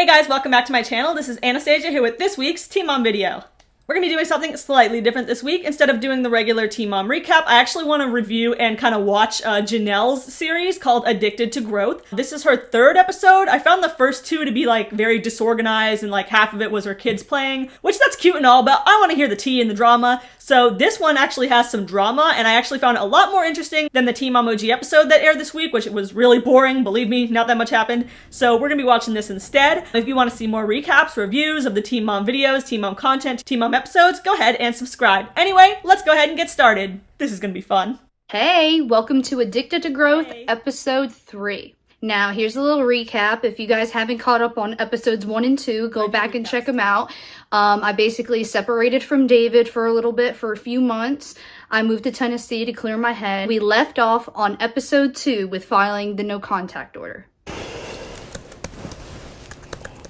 guys, welcome back to my channel. This is Anastasia here with this week's Teen Mom video. We're going to be doing something slightly different this week. Instead of doing the regular Teen Mom recap, I actually want to review and kind of watch Jenelle's series called Addicted to Growth. This is her third episode. I found the first two to be like very disorganized and like half of it was her kids playing, which that's cute and all, but I want to hear the tea and the drama. So this one actually has some drama and I actually found it a lot more interesting than the Teen Mom OG episode that aired this week, which was really boring. Believe me, not that much happened. So we're going to be watching this instead. If you want to see more recaps, reviews of the Teen Mom videos, Teen Mom content, Teen Mom episodes, go ahead and subscribe. Anyway, let's go ahead and get started. This is gonna be fun. Hey, welcome to Addicted to Growth, episode 3. Now, here's a little recap. If you guys haven't caught up on episodes 1 and 2, go back and check them out. I basically separated from David for a little bit, for a few months. I moved to Tennessee to clear my head. We left off on episode 2 with filing the no contact order.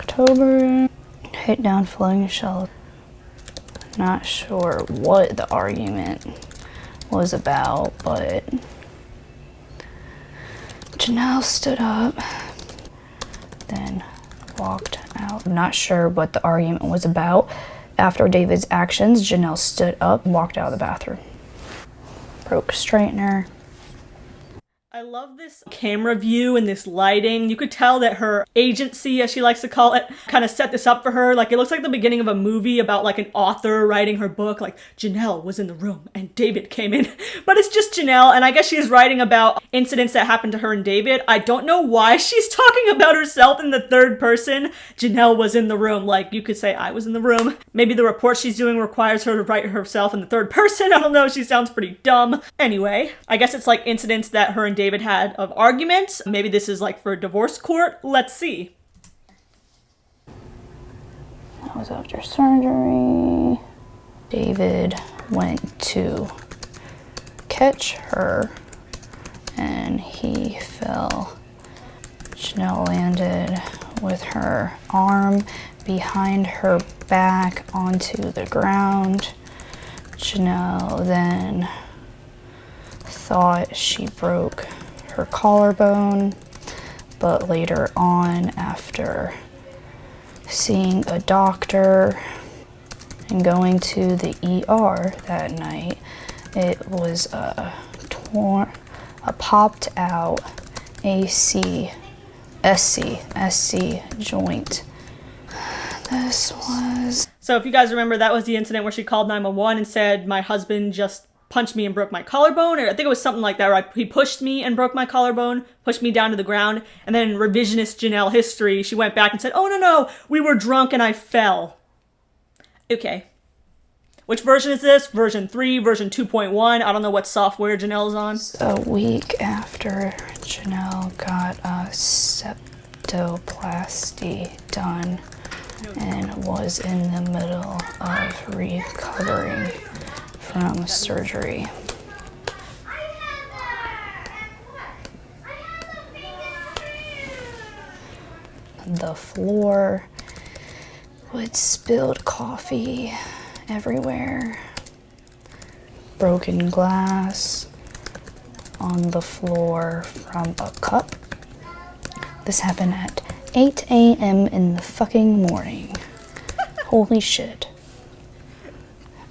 October, hit down floating shelf. Not sure what the argument was about, but Jenelle stood up, then walked out. I'm not sure what the argument was about. After David's actions, Jenelle stood up and walked out of the bathroom. Broke straightener. I love this camera view and this lighting. You could tell that her agency, as she likes to call it, kind of set this up for her. Like, it looks like the beginning of a movie about like an author writing her book. Like, Jenelle was in the room and David came in. But it's just Jenelle, and I guess she's writing about incidents that happened to her and David. I don't know why she's talking about herself in the third person. Jenelle was in the room. Like, you could say, I was in the room. Maybe the report she's doing requires her to write herself in the third person. I don't know. She sounds pretty dumb. Anyway, I guess it's like incidents that her and David had of arguments. Maybe this is like for a divorce court. Let's see. That was after surgery. David went to catch her and he fell. Jenelle landed with her arm behind her back onto the ground. Jenelle then thought she broke her collarbone, but later on, after seeing a doctor and going to the ER that night, it was a popped out SC joint. This was... So if you guys remember, that was the incident where she called 911 and said, my husband just punched me and broke my collarbone, or I think it was something like that, right? He pushed me and broke my collarbone, pushed me down to the ground, and then in revisionist Jenelle history, she went back and said, oh no, we were drunk and I fell. Okay. Which version is this? Version 3, version 2.1? I don't know what software Jenelle's on. A week after Jenelle got a septoplasty done and was in the middle of recovering from surgery. The floor with spilled coffee everywhere, broken glass on the floor from a cup. This happened at 8 a.m. in the fucking morning. Holy shit.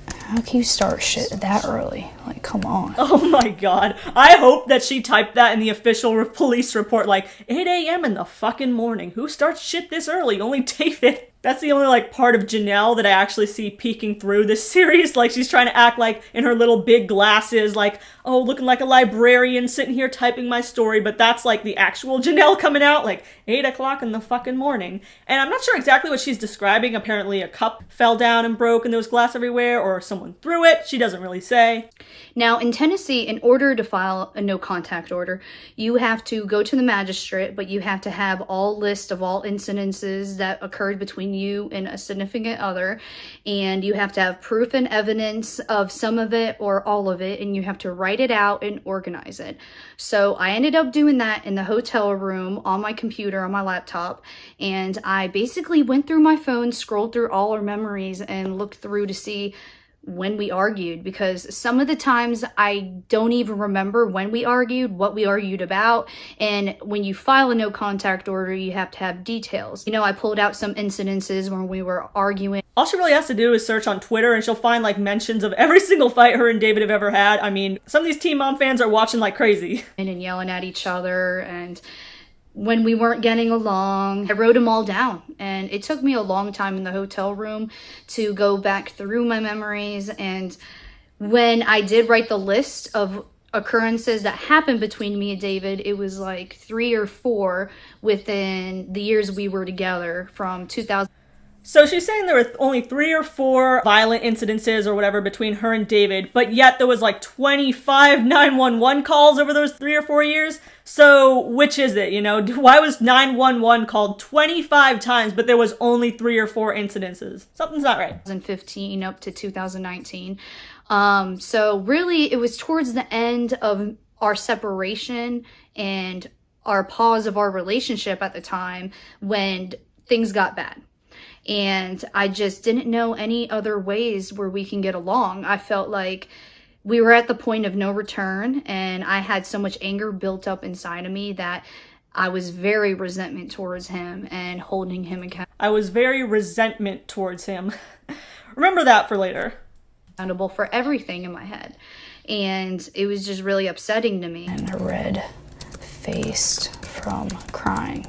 How can you start shit that early? Like, come on. Oh my god. I hope that she typed that in the official police report, like, 8 a.m. in the fucking morning. Who starts shit this early? Only David. That's the only, like, part of Jenelle that I actually see peeking through this series. Like, she's trying to act like in her little big glasses, like, oh, looking like a librarian sitting here typing my story. But that's, like, the actual Jenelle coming out, like, 8 o'clock in the fucking morning. And I'm not sure exactly what she's describing. Apparently a cup fell down and broke and there was glass everywhere, or someone threw it. She doesn't really say. Now, in Tennessee, in order to file a no contact order, you have to go to the magistrate, but you have to have all list of all incidences that occurred between you and a significant other, and you have to have proof and evidence of some of it or all of it, and you have to write it out and organize it. So I ended up doing that in the hotel room on my computer, on my laptop, and I basically went through my phone, scrolled through all our memories, and looked through to see when we argued, because some of the times I don't even remember when we argued, what we argued about. And when you file a no contact order, you have to have details. You know, I pulled out some incidences when we were arguing. All she really has to do is search on Twitter and she'll find like mentions of every single fight her and David have ever had. I mean, some of these Teen Mom fans are watching like crazy. And yelling at each other, and when we weren't getting along, I wrote them all down. And it took me a long time in the hotel room to go back through my memories. And when I did write the list of occurrences that happened between me and David, it was like 3 or 4 within the years we were together from 2000. So she's saying there were only 3 or 4 violent incidences or whatever between her and David, but yet there was like 25 911 calls over those 3 or 4 years. So which is it, you know? Why was 911 called 25 times, but there was only 3 or 4 incidences? Something's not right. 2015 up to 2019. So really it was towards the end of our separation and our pause of our relationship at the time when things got bad. And I just didn't know any other ways where we can get along. I felt like we were at the point of no return, and I had so much anger built up inside of me that I was very resentment towards him and holding him Remember that for later. Accountable for everything in my head. And it was just really upsetting to me. And red-faced from crying.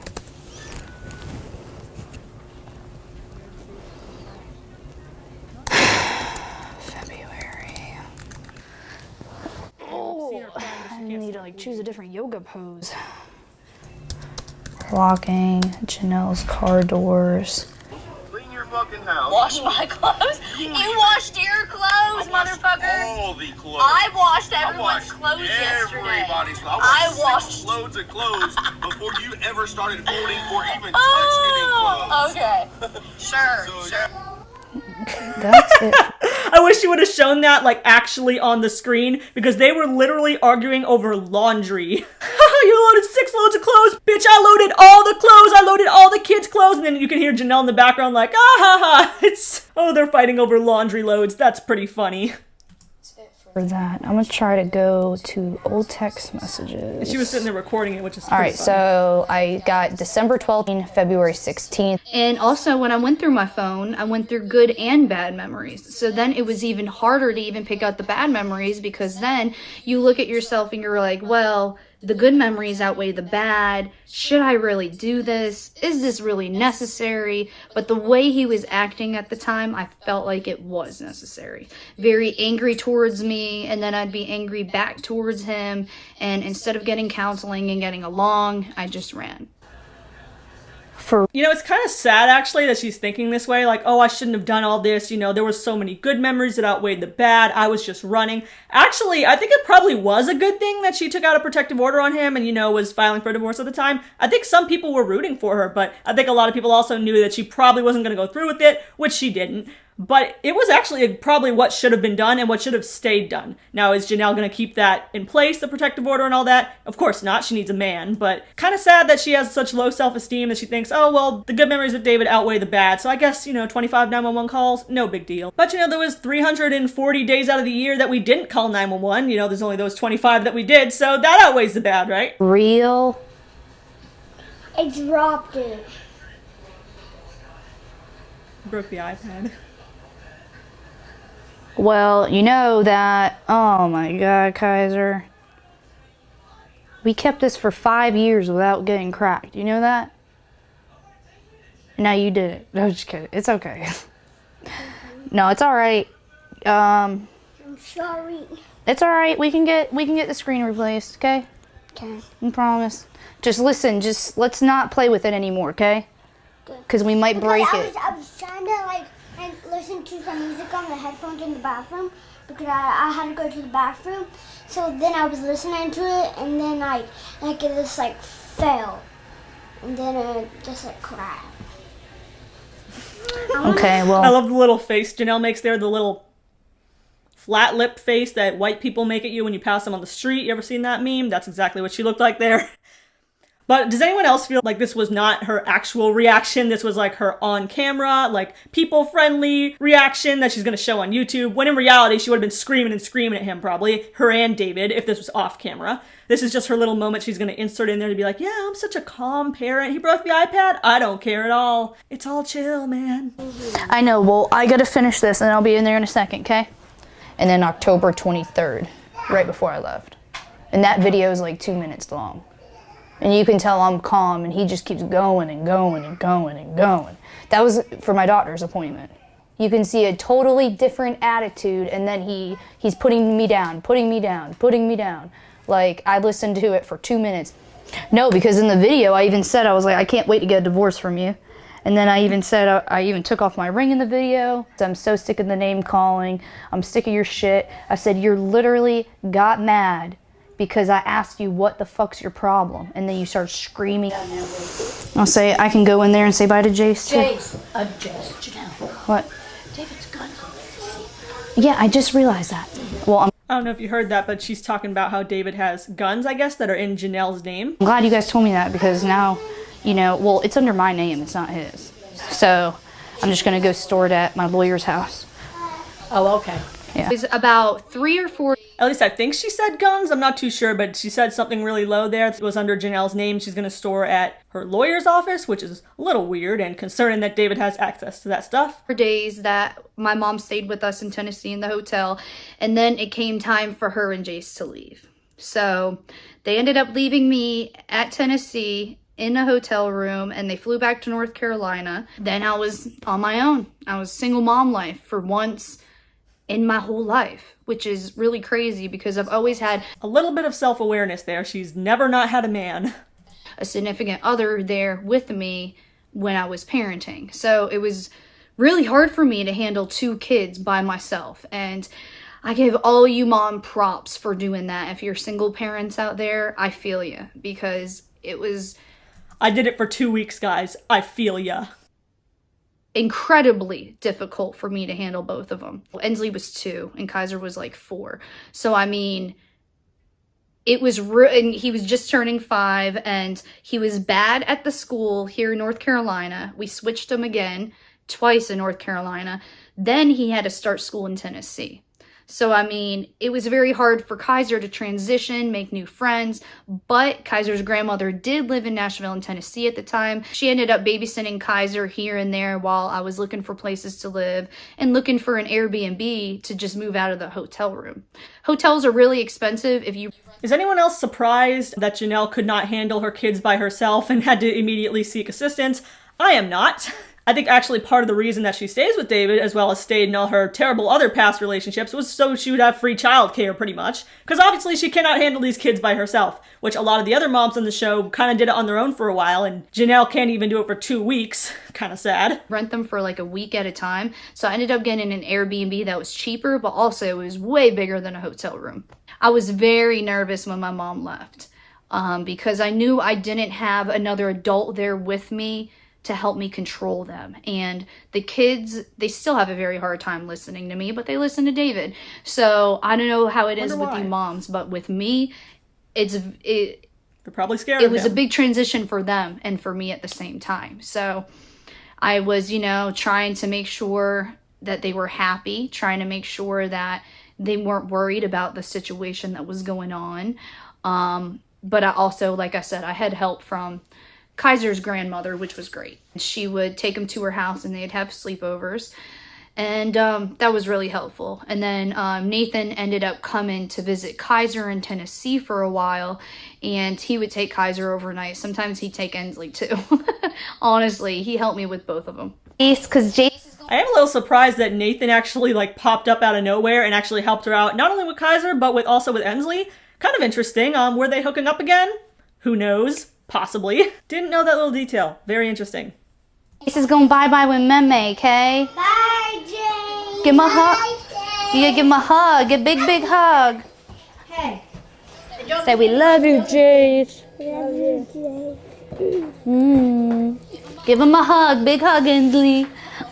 I need to like choose a different yoga pose. Locking Janelle's car doors. Clean your fucking house. Wash my clothes? You washed your clothes, motherfucker? All the clothes. I washed everyone's clothes yesterday. Everybody's clothes. I washed loads of clothes before you ever started folding or even touched any clothes. Okay. Sure. That's it. I wish you would have shown that, like, actually on the screen, because they were literally arguing over laundry. You loaded 6 loads of clothes! Bitch, I loaded all the clothes! I loaded all the kids' clothes! And then you can hear Jenelle in the background like, ah ha ha! Oh, they're fighting over laundry loads. That's pretty funny. For that, I'm gonna try to go to old text messages. She was sitting there recording it, which is All right, funny. so I got December 12th, February 16th. And also when I went through my phone, I went through good and bad memories. So then it was even harder to even pick out the bad memories, because then you look at yourself and you're like, well, the good memories outweigh the bad. Should I really do this? Is this really necessary? But the way he was acting at the time, I felt like it was necessary. Very angry towards me, and then I'd be angry back towards him. And instead of getting counseling and getting along, I just ran. You know, it's kind of sad, actually, that she's thinking this way. Like, oh, I shouldn't have done all this. You know, there were so many good memories that outweighed the bad. I was just running. Actually, I think it probably was a good thing that she took out a protective order on him and, you know, was filing for divorce at the time. I think some people were rooting for her, but I think a lot of people also knew that she probably wasn't going to go through with it, which she didn't. But it was actually probably what should have been done and what should have stayed done. Now, is Jenelle going to keep that in place, the protective order and all that? Of course not. She needs a man. But kind of sad that she has such low self-esteem that she thinks, oh, well, the good memories of David outweigh the bad. So I guess, you know, 25 911 calls, no big deal. But, you know, there was 340 days out of the year that we didn't call 911. You know, there's only those 25 that we did. So that outweighs the bad, right? Real. I dropped it. Broke the iPad. Well, you know that, oh my God, Kaiser. We kept this for 5 years without getting cracked. You know that? No, you did it. No, just kidding. It's okay. No, it's all right. I'm sorry. It's all right. We can get the screen replaced, okay? Okay. I promise. Just listen. Just let's not play with it anymore, okay? Because we might break it. I was trying to like listen to some music on the headphones in the bathroom because I had to go to the bathroom. So then I was listening to it, and then it just like fell, and then it just like crashed. Okay, well. I love the little face Jenelle makes there, the little flat lip face that white people make at you when you pass them on the street. You ever seen that meme? That's exactly what she looked like there. But does anyone else feel like this was not her actual reaction? This was like her on camera, like people friendly reaction that she's gonna show on YouTube, when in reality she would have been screaming and screaming at him probably, her and David, if this was off camera. This is just her little moment she's gonna insert in there to be like, yeah, I'm such a calm parent. He broke the iPad. I don't care at all. It's all chill, man. I know. Well, I gotta finish this and I'll be in there in a second, okay? And then October 23rd, right before I left. And that video is like 2 minutes long. And you can tell I'm calm and he just keeps going and going and going and going. That was for my doctor's appointment. You can see a totally different attitude, and then he's putting me down, putting me down, putting me down. Like, I listened to it for 2 minutes. No, because in the video I even said, I was like, I can't wait to get a divorce from you. And then I even said, I even took off my ring in the video. I'm so sick of the name calling. I'm sick of your shit. I said, you literally got mad because I asked you what the fuck's your problem, and then you start screaming. I'll say, I can go in there and say bye to Jace too. Jace, Jenelle. What? David's gun. Yeah, I just realized that. Well, I don't know if you heard that, but she's talking about how David has guns, I guess, that are in Janelle's name. I'm glad you guys told me that, because now, you know, well, it's under my name, it's not his. So I'm just gonna go store it at my lawyer's house. Oh, okay. Yeah. It was about 3 or 4. At least I think she said guns. I'm not too sure, but she said something really low there. It was under Janelle's name. She's going to store at her lawyer's office, which is a little weird and concerning that David has access to that stuff. For days that my mom stayed with us in Tennessee in the hotel, and then it came time for her and Jace to leave. So they ended up leaving me at Tennessee in a hotel room, and they flew back to North Carolina. Then I was on my own. I was single mom life for once in my whole life, which is really crazy because I've always had A little bit of self-awareness there. She's never not had a man. a significant other there with me when I was parenting. So it was really hard for me to handle 2 kids by myself. And I give all you mom props for doing that. If you're single parents out there, I feel you, because it was I did it for 2 weeks, guys. I feel ya. incredibly difficult for me to handle both of them. Ensley was 2 and Kaiser was like 4. So I mean, it was and he was just turning 5, and he was bad at the school here in North Carolina. We switched him again twice in North Carolina. Then he had to start school in Tennessee. So, I mean, it was very hard for Kaiser to transition, make new friends, but Kaiser's grandmother did live in Nashville and Tennessee at the time. She ended up babysitting Kaiser here and there while I was looking for places to live and looking for an Airbnb to just move out of the hotel room. Hotels are really expensive if you... Is anyone else surprised that Jenelle could not handle her kids by herself and had to immediately seek assistance? I am not. I think actually part of the reason that she stays with David, as well as stayed in all her terrible other past relationships, was so she would have free childcare, pretty much. Because obviously she cannot handle these kids by herself, which a lot of the other moms on the show kind of did it on their own for a while, and Jenelle can't even do it for 2 weeks. Kind of sad. Rent them for like a week at a time. So I ended up getting an Airbnb that was cheaper, but also it was way bigger than a hotel room. I was very nervous when my mom left because I knew I didn't have another adult there with me to help me control them. And the kids, they still have a very hard time listening to me, but they listen to David. So I don't know how it is with you moms, but with me, They're probably scared it of was him. a big transition for them and for me at the same time. So I was, you know, trying to make sure that they were happy, trying to make sure that they weren't worried about the situation that was going on. But I also, like I said, I had help from Kaiser's grandmother, which was great. She would take them to her house and they'd have sleepovers. And that was really helpful. And then Nathan ended up coming to visit Kaiser in Tennessee for a while. And he would take Kaiser overnight. Sometimes he'd take Ensley too. Honestly, he helped me with both of them. because Jace... I am a little surprised that Nathan actually popped up out of nowhere and actually helped her out, not only with Kaiser, but also with Ensley. Kind of interesting. Were they hooking up again? Who knows? Possibly. Didn't know that little detail. Very interesting. Jace is going bye-bye with Meme, okay? Bye, Jane. Give him a hug. You gotta give him a hug. A big, big hug. Hey. Say, we love you, Jace. Love you, Jane. Give him a hug. Big hug, Ensley.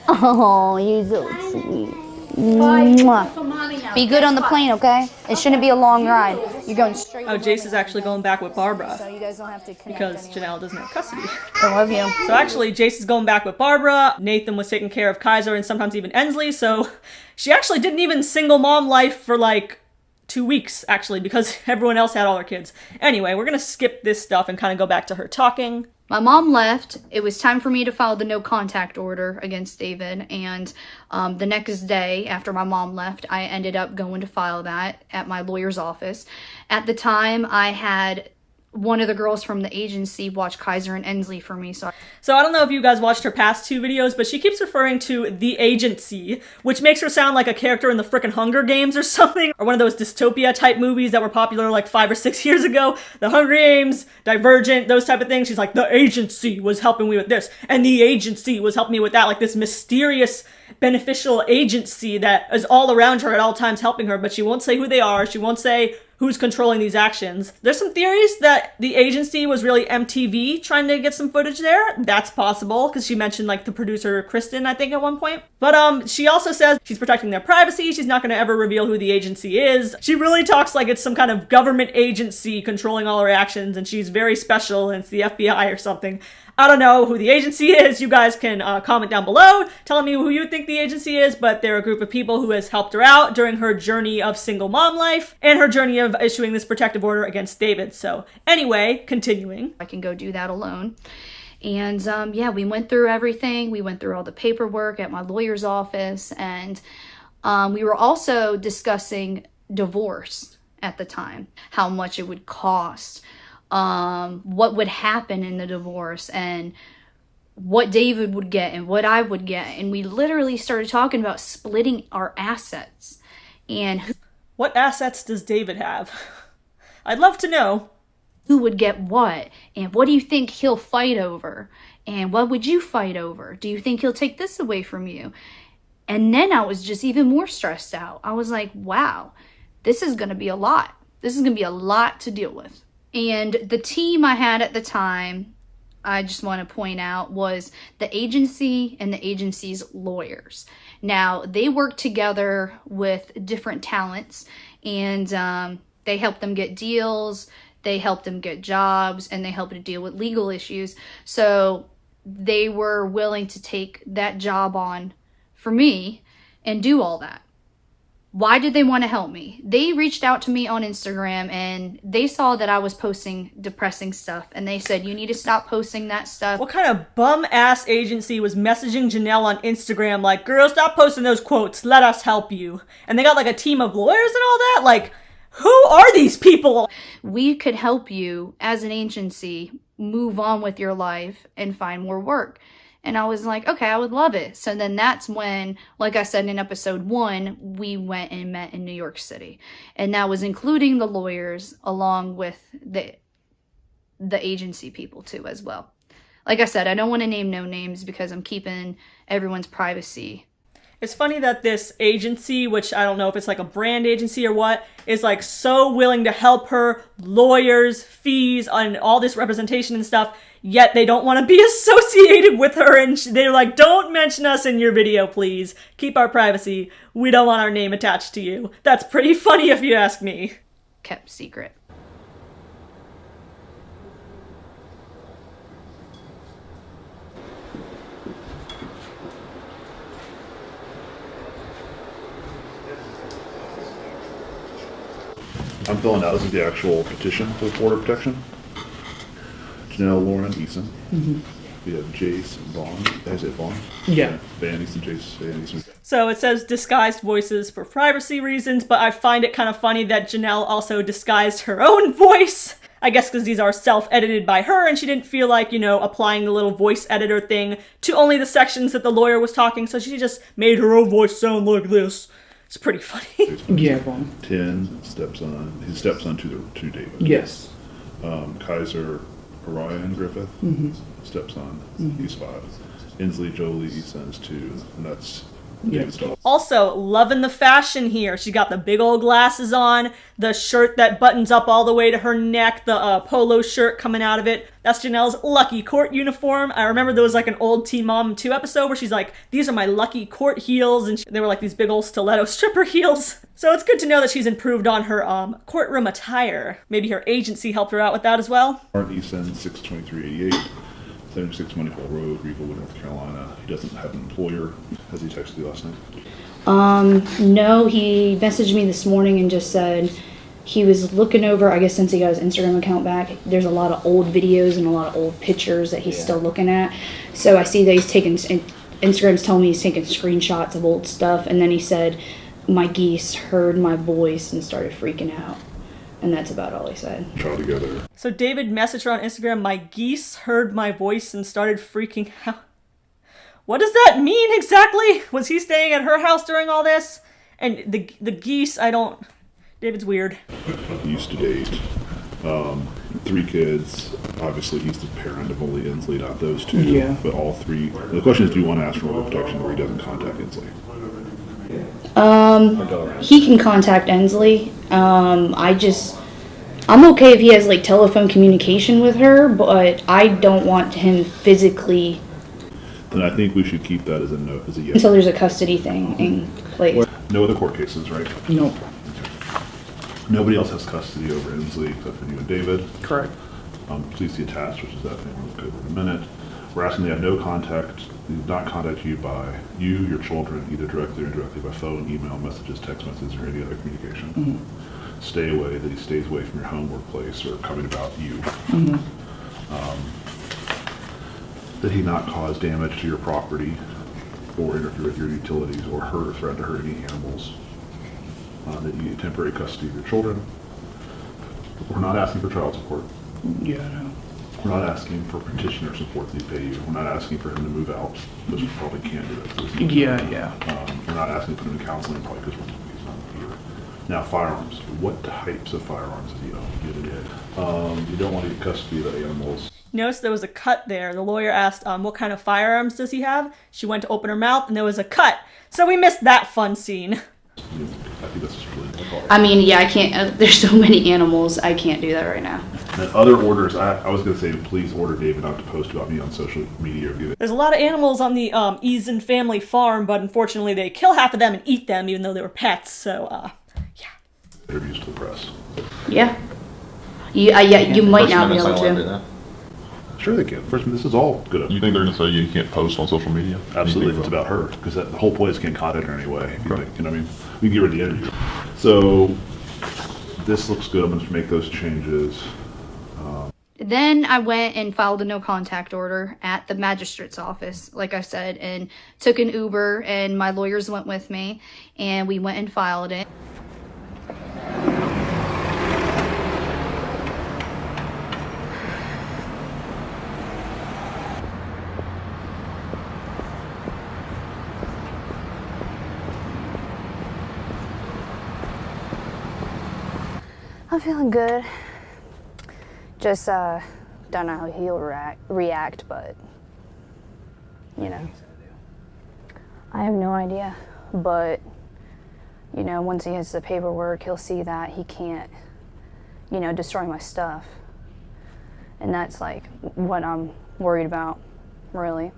Oh, you're so sweet. Mwah. Be good on the plane, okay? It shouldn't be a long ride. You're going straight. Oh, Jace is actually going back with Barbara So you guys don't have to connect because anymore. Jenelle doesn't have custody. I love you. So actually, Jace is going back with Barbara. Nathan was taking care of Kaiser and sometimes even Ensley. So she actually didn't even single mom life for like 2 weeks, actually, because everyone else had all their kids. Anyway, we're going to skip this stuff and kind of go back to her talking. My mom left. It was time for me to file the no contact order against David. And the next day after my mom left, I ended up going to file that at my lawyer's office. At the time, I had one of the girls from the agency watch Kaiser and Ensley for me. So I don't know if you guys watched her past 2 videos, but she keeps referring to the agency, which makes her sound like a character in the frickin' Hunger Games or something, or one of those dystopia type movies that were popular like 5 or 6 years ago. The Hunger Games, Divergent, those type of things. She's like, the agency was helping me with this, and the agency was helping me with that, like this mysterious beneficial agency that is all around her at all times helping her, but she won't say who they are. She won't say who's controlling these actions. There's some theories that the agency was really MTV trying to get some footage there. That's possible, because she mentioned like the producer Kristen, I think, at one point. But she also says she's protecting their privacy. She's not going to ever reveal who the agency is. She really talks like it's some kind of government agency controlling all her actions, and she's very special and it's the FBI or something. I don't know who the agency is. You guys can comment down below telling me who you think the agency is, but they're a group of people who has helped her out during her journey of single mom life and her journey of issuing this protective order against David. So anyway, continuing. I can go do that alone. And yeah, we went through everything. We went through all the paperwork at my lawyer's office. And we were also discussing divorce at the time, how much it would cost, what would happen in the divorce, and what David would get and what I would get. And we literally started talking about splitting our assets. And what assets does David have? I'd love to know. Who would get what? And what do you think he'll fight over? And what would you fight over? Do you think he'll take this away from you? And then I was just even more stressed out. I was like, wow, this is going to be a lot. This is going to be a lot to deal with. And the team I had at the time, I just want to point out, was the agency and the agency's lawyers. Now, they work together with different talents, and they help them get deals, they help them get jobs, and they help to deal with legal issues. So they were willing to take that job on for me and do all that. Why did they want to help me? They reached out to me on Instagram and they saw that I was posting depressing stuff, and they said, you need to stop posting that stuff. What kind of bum-ass agency was messaging Jenelle on Instagram like, girl, stop posting those quotes, let us help you? And they got like a team of lawyers and all that? Like, who are these people? We could help you as an agency move on with your life and find more work. And I was like, okay, I would love it. So then that's when, like I said in episode 1, we went and met in New York City. And that was including the lawyers along with the agency people too as well. Like I said, I don't want to name no names because I'm keeping everyone's privacy. It's funny that this agency, which I don't know if it's like a brand agency or what, is like so willing to help her, lawyers, fees, and all this representation and stuff, yet they don't want to be associated with her, and they're like, don't mention us in your video, please. Keep our privacy. We don't want our name attached to you. That's pretty funny if you ask me. Kept secret. I'm filling out, this is the actual petition for border protection. Jenelle, Lauren, Eason. Mm-hmm. We have Jace and Vaughn. I say Vaughn? Yeah. Van Eason, Jace, Van Eason. So it says disguised voices for privacy reasons, but I find it kind of funny that Jenelle also disguised her own voice. I guess because these are self-edited by her, and she didn't feel like, you know, applying the little voice editor thing to only the sections that the lawyer was talking, so she just made her own voice sound like this. It's pretty funny. Yeah, Vaughn. 10, stepson, his stepson to David. Yes. Kaiser, Orion Griffith, stepson, he's 5. Inslee Jolie, son is 2, and that's David's dog. Also, loving the fashion here. She got the big old glasses on, the shirt that buttons up all the way to her neck, the polo shirt coming out of it. That's Jenelle's lucky court uniform. I remember there was like an old Teen Mom 2 episode where she's like, these are my lucky court heels, and they were like these big old stiletto stripper heels. So it's good to know that she's improved on her courtroom attire. Maybe her agency helped her out with that as well. Warren Eason, 62388, 76 Moneyball Road, Greenville, North Carolina. He doesn't have an employer. Has he texted you last night? No, he messaged me this morning and just said he was looking over, I guess since he got his Instagram account back, there's a lot of old videos and a lot of old pictures that he's still looking at. So I see that he's taking, Instagram's telling me he's taking screenshots of old stuff, and then he said, my geese heard my voice and started freaking out. And that's about all he said. Trial together. So David messaged her on Instagram, my geese heard my voice and started freaking out. What does that mean exactly? Was he staying at her house during all this? And the geese, David's weird. He used to date 3 kids. Obviously, he's the parent of only Inslee, not those 2. Yeah. But all 3. The question is, do you want to ask for order of protection where he doesn't contact Inslee? He can contact Ensley. I'm okay if he has like telephone communication with her, but I don't want him physically. Then I think we should keep that as a note, as a yes. Until there's a custody thing in place. No other court cases, right? No. Nobody else has custody over Inslee except for you and David. Correct. Please see attached, which is that thing we'll go over in a minute. We're asking they have no contact, they do not contact you by you, your children, either directly or indirectly by phone, email, messages, text messages, or any other communication. Mm-hmm. Stay away, that he stays away from your home, workplace, or coming about you. Mm-hmm. That he not cause damage to your property or interfere with your utilities or hurt or threaten to hurt any animals. That you get temporary custody of your children. We're not asking for child support. Yeah, I know. We're not asking for petitioner support that they pay you. We're not asking for him to move out, because we probably can't do it. Yeah. We're not asking to put him in counseling, probably because he's not here. Now, firearms. What types of firearms does he own? You don't want to get custody of the animals. Notice there was a cut there. The lawyer asked, what kind of firearms does he have? She went to open her mouth, and there was a cut. So we missed that fun scene. I think that's just really difficult. I mean, yeah, I can't, there's so many animals, I can't do that right now. And other orders, I was going to say, please order David not to post about me on social media or give it. There's a lot of animals on the Eason family farm, but unfortunately they kill half of them and eat them, even though they were pets, so, yeah. Interviews to the press. Yeah. You might not be able to. Sure they can. First, this is all good. You think they're going to say you can't post on social media? Absolutely, if it's about her, because the whole point is can't contact her anyway. You know what I mean? We can get rid of the interview. So this looks good. I'm going to make those changes. Then I went and filed a no contact order at the magistrate's office, like I said, and took an Uber, and my lawyers went with me, and we went and filed it. I'm feeling good. Just don't know how he'll react, but you know, I have no idea. But you know, once he gets the paperwork, he'll see that he can't, you know, destroy my stuff, and that's like what I'm worried about, really.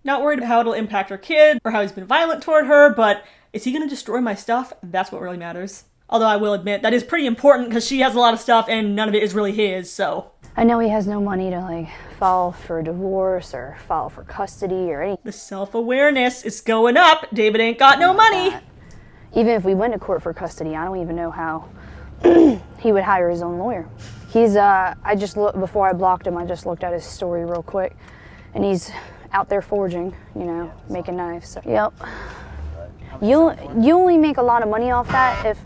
Not worried about how it'll impact her kid or how he's been violent toward her, but is he going to destroy my stuff? That's what really matters. Although I will admit, that is pretty important because she has a lot of stuff and none of it is really his, so. I know he has no money to like file for a divorce or file for custody or anything. The self-awareness is going up. David ain't got no money. Even if we went to court for custody, I don't even know how he would hire his own lawyer. He's, I just looked, before I blocked him, I just looked at his story real quick, and he's out there forging, you know, making knives. So, yep. You only make a lot of money off that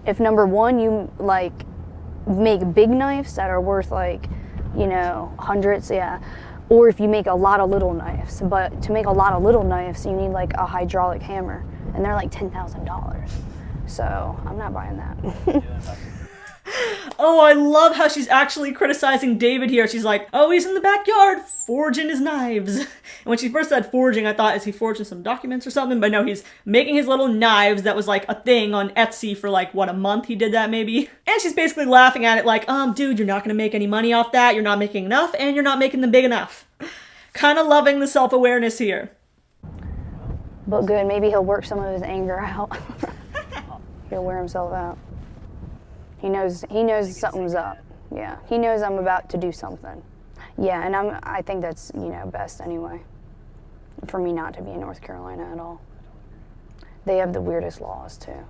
if number one, you like make big knives that are worth like, you know, hundreds, yeah. Or if you make a lot of little knives. But to make a lot of little knives, you need like a hydraulic hammer, and they're like $10,000. So I'm not buying that. Oh, I love how she's actually criticizing David here. She's like, oh, he's in the backyard forging his knives. And when she first said forging, I thought, is he forging some documents or something? But no, he's making his little knives. That was like a thing on Etsy for like, what, a month he did that maybe? And she's basically laughing at it like, dude, you're not gonna make any money off that. You're not making enough, and you're not making them big enough. Kind of loving the self-awareness here. But good, maybe he'll work some of his anger out. He'll wear himself out. He knows something's up. Yeah, he knows I'm about to do something. Yeah, and I think that's, best anyway. For me not to be in North Carolina at all. They have the weirdest laws too.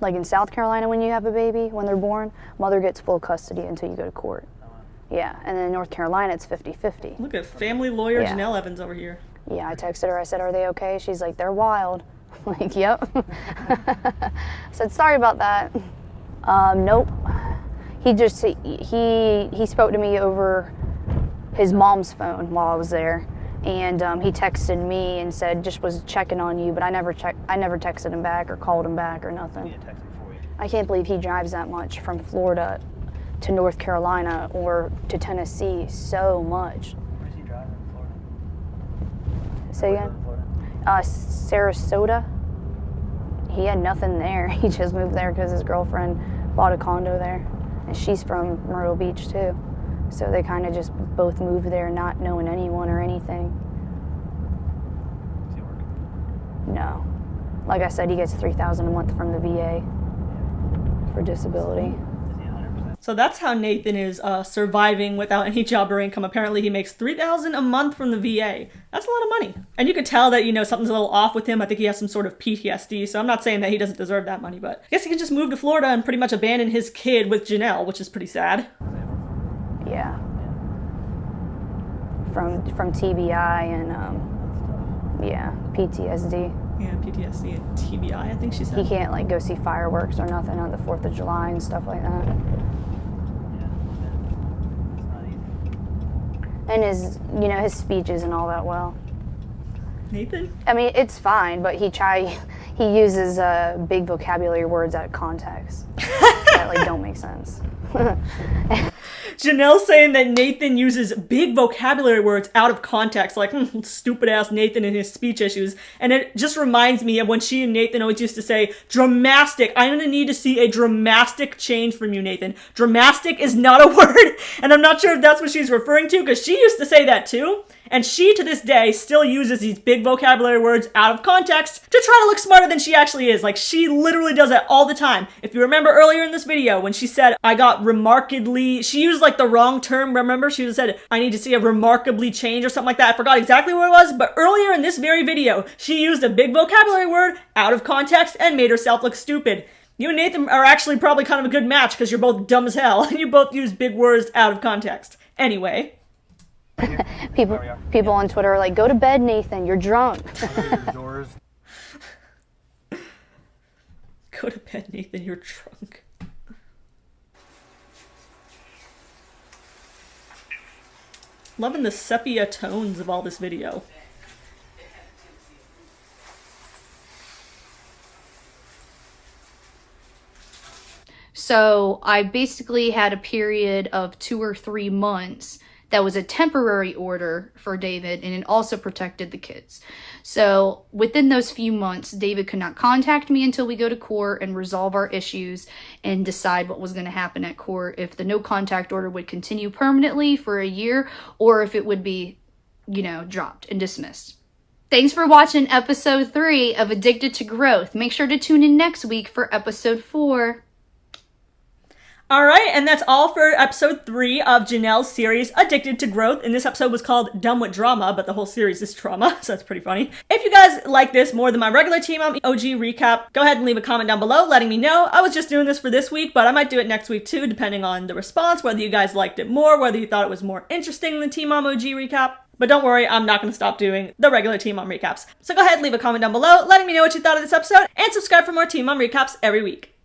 Like in South Carolina, when you have a baby, when they're born, mother gets full custody until you go to court. Yeah, and then in North Carolina, it's 50-50. Look at family lawyer Yeah. Jenelle Evans over here. Yeah, I texted her. I said, are they okay? She's like, they're wild. I'm like, yep. I said, sorry about that. Nope. He spoke to me over his mom's phone while I was there. And he texted me and said, just was checking on you, but I never texted him back or called him back or nothing. I can't believe he drives that much from Florida to North Carolina or to Tennessee so much. Where does he drive in Florida? Say again? Sarasota. He had nothing there. He just moved there because his girlfriend bought a condo there. And she's from Myrtle Beach too. So they kind of just both moved there not knowing anyone or anything. Does he work? No. Like I said, he gets $3,000 a month from the VA for disability. Is he 100%? So that's how Nathan is surviving without any job or income. Apparently he makes $3,000 a month from the VA. That's a lot of money. And you could tell that, something's a little off with him. I think he has some sort of PTSD. So I'm not saying that he doesn't deserve that money, but I guess he can just move to Florida and pretty much abandon his kid with Jenelle, which is pretty sad. Yeah. From TBI and PTSD. Yeah, PTSD and TBI, I think she said. He can't go see fireworks or nothing on the 4th of July and stuff like that. Yeah. It's not easy. And his speech isn't all that well. Nathan? I mean, it's fine, but he uses big vocabulary words out of context that don't make sense. Jenelle saying that Nathan uses big vocabulary words out of context, like stupid ass Nathan and his speech issues. And it just reminds me of when she and Nathan always used to say, dramatic. I'm gonna need to see a dramatic change from you, Nathan. Dramatic is not a word, and I'm not sure if that's what she's referring to, because she used to say that too. And she, to this day, still uses these big vocabulary words out of context to try to look smarter than she actually is. Like, she literally does that all the time. If you remember earlier in this video, when she said, I got remarkably, she used the wrong term, remember? She said, I need to see a remarkably change or something like that. I forgot exactly what it was, but earlier in this very video, she used a big vocabulary word out of context and made herself look stupid. You and Nathan are actually probably kind of a good match because you're both dumb as hell and you both use big words out of context. Anyway. People on Twitter are like, go to bed, Nathan, you're drunk. Doors. Go to bed, Nathan, you're drunk. Loving the sepia tones of all this video. So I basically had a period of 2 or 3 months that was a temporary order for David, and it also protected the kids. So within those few months, David could not contact me until we go to court and resolve our issues and decide what was going to happen at court, if the no contact order would continue permanently for a year or if it would be, dropped and dismissed. Thanks for watching episode 3 of Addicted to Growth. Make sure to tune in next week for episode 4. Alright, and that's all for episode 3 of Jenelle's series, Addicted to Growth. And this episode was called Dumb with Drama, but the whole series is drama, so that's pretty funny. If you guys like this more than my regular Team OG recap, go ahead and leave a comment down below letting me know. I was just doing this for this week, but I might do it next week too, depending on the response, whether you guys liked it more, whether you thought it was more interesting than the Team OG recap. But don't worry, I'm not going to stop doing the regular Team Mom recaps. So go ahead and leave a comment down below letting me know what you thought of this episode, and subscribe for more Team Mom recaps every week.